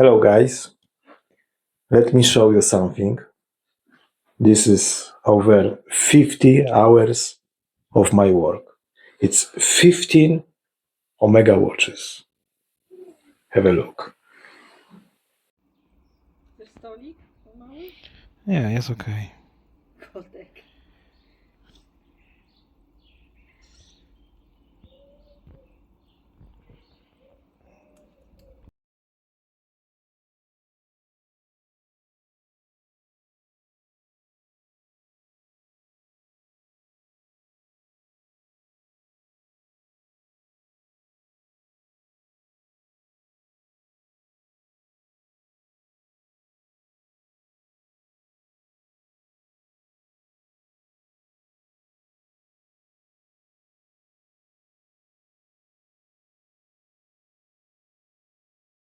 Hello guys, let me show you something. This is over 50 hours of my work. It's 15 Omega watches. Have a look. Chcesz stolik mały? Nie, jest okej. Kotek.